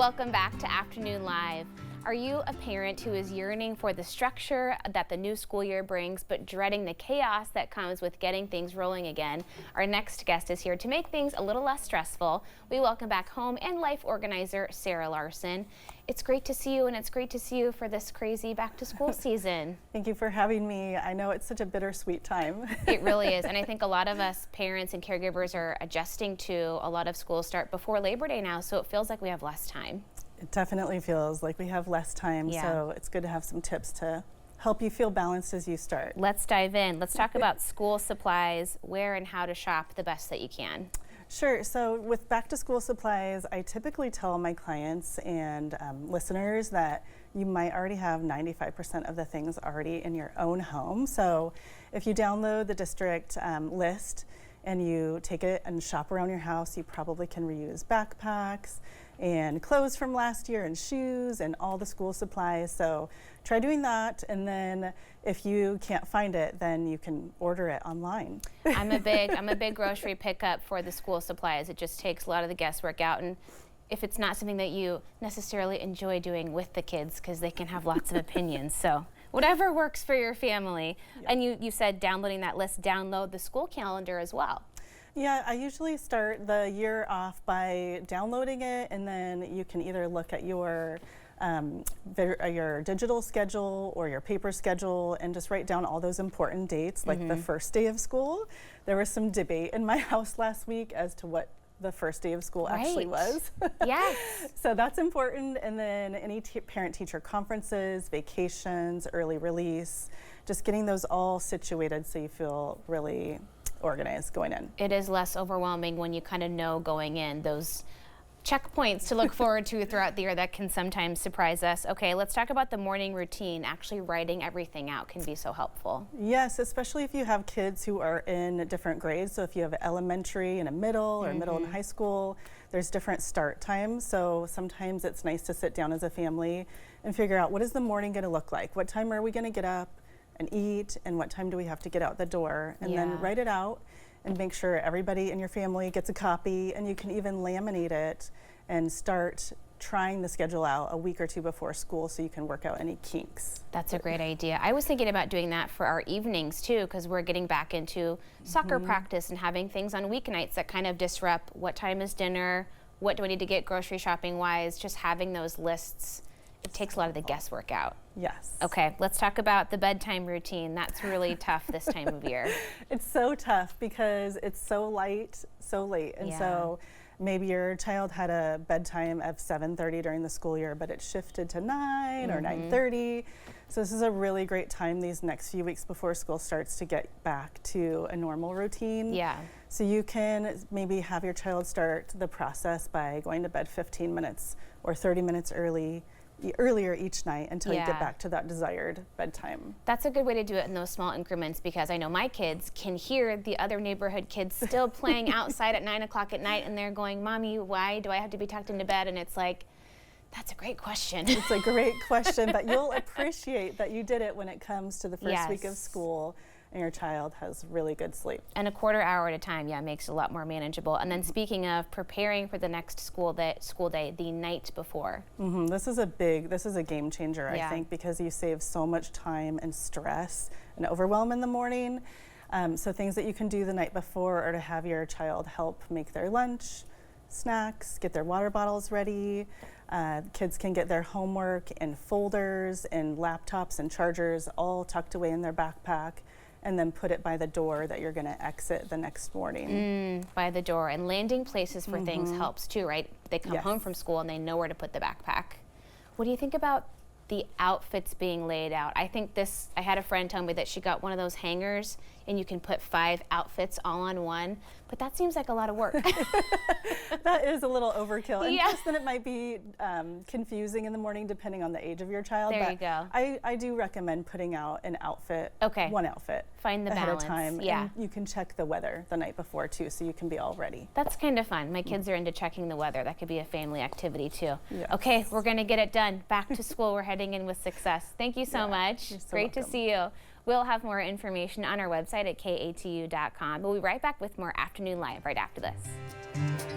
Welcome back to Afternoon Live. Are you a parent who is yearning for the structure that the new school year brings, but dreading the chaos that comes with getting things rolling again? Our next guest is here to make things a little less stressful. We welcome back home and life organizer Sarah Larsen. It's great to see you, and it's great to see you for this crazy back-to-school season. Thank you for having me. I know it's such a bittersweet time. It really is, and I think a lot of us parents and caregivers are adjusting to a lot of schools start before Labor Day now, so it feels like we have less time. It definitely feels like we have less time, so it's good to have some tips to help you feel balanced as you start. Let's dive in. Let's talk about school supplies, where and how to shop the best that you can. Sure. So with back to school supplies, I typically tell my clients and listeners that you might already have 95% of the things already in your own home. So if you download the district list and you take it and shop around your house, you probably can reuse backpacks and clothes from last year and shoes and all the school supplies. So try doing that, and then if you can't find it, then you can order it online. I'm a big grocery pickup for the school supplies. It just takes a lot of the guesswork out, and if it's not something that you necessarily enjoy doing with the kids, because they can have lots of opinions. So whatever works for your family. Yeah. And you said downloading that list, download the school calendar as well. Yeah, I usually start the year off by downloading it, and then you can either look at your digital schedule or your paper schedule and just write down all those important dates, like the first day of school. There was some debate in my house last week as to what the first day of school actually was. Yes. So that's important. And then any parent-teacher conferences, vacations, early release, just getting those all situated so you feel really organized going in. It is less overwhelming when you kind of know going in those checkpoints to look forward to throughout the year that can sometimes surprise us. Okay, let's talk about the morning routine. Actually writing everything out can be so helpful. Yes, especially if you have kids who are in different grades. So if you have elementary and a middle or middle and high school, there's different start times. So sometimes it's nice to sit down as a family and figure out, what is the morning going to look like? What time are we going to get up and eat, and what time do we have to get out the door? And then write it out and make sure everybody in your family gets a copy, and you can even laminate it and start trying the schedule out a week or two before school so you can work out any kinks. That's a great idea. I was thinking about doing that for our evenings too, because we're getting back into soccer practice and having things on weeknights that kind of disrupt what time is dinner, what do I need to get grocery shopping wise, just having those lists. It takes a lot of the guesswork out. Yes. Okay, let's talk about the bedtime routine. That's really tough this time of year. It's so tough because it's so light, so late. And so maybe your child had a bedtime of 7:30 during the school year, but it shifted to 9 or 9:30. So this is a really great time these next few weeks before school starts to get back to a normal routine. Yeah. So you can maybe have your child start the process by going to bed 15 minutes or 30 minutes earlier each night until you get back to that desired bedtime. That's a good way to do it in those small increments, because I know my kids can hear the other neighborhood kids still playing outside at 9 o'clock at night, and they're going, "Mommy, why do I have to be tucked into bed?" And it's like, that's a great question. It's a great question, but you'll appreciate that you did it when it comes to the first week of school and your child has really good sleep. And a quarter hour at a time, makes it a lot more manageable. And then speaking of preparing for the next school day the night before. This is a game changer, I think, because you save so much time and stress and overwhelm in the morning. So things that you can do the night before are to have your child help make their lunch, snacks, get their water bottles ready. Kids can get their homework in folders and laptops and chargers all tucked away in their backpack, and then put it by the door that you're going to exit the next morning. By the door. And landing places for things helps too, right? They come home from school and they know where to put the backpack. What do you think about the outfits being laid out? I had a friend tell me that she got one of those hangers and you can put 5 outfits all on one, but that seems like a lot of work. That is a little overkill. And plus then it might be confusing in the morning depending on the age of your child. There you go. I do recommend putting out an outfit, one outfit. Find the ahead balance. Of time. And you can check the weather the night before too, so you can be all ready. That's kind of fun. My kids are into checking the weather. That could be a family activity too. Yes. Okay, we're gonna get it done. Back to school, we're heading in with success. Thank you so much. You're so Great welcome. to see you. We'll have more information on our website at katu.com. We'll be right back with more Afternoon Live right after this.